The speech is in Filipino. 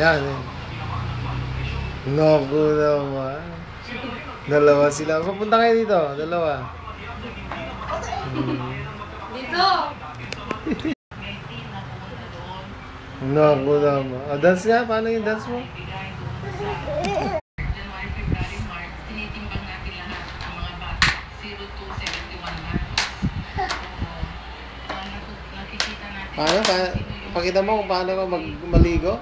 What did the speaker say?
Yan. Naku naman. Dalawa sila. Papunta kayo dito. Dalawa. Dito! Naku naman. O, dance nga. Paano yung dance mo? Paano? Pakita mo kung paano ka maligo?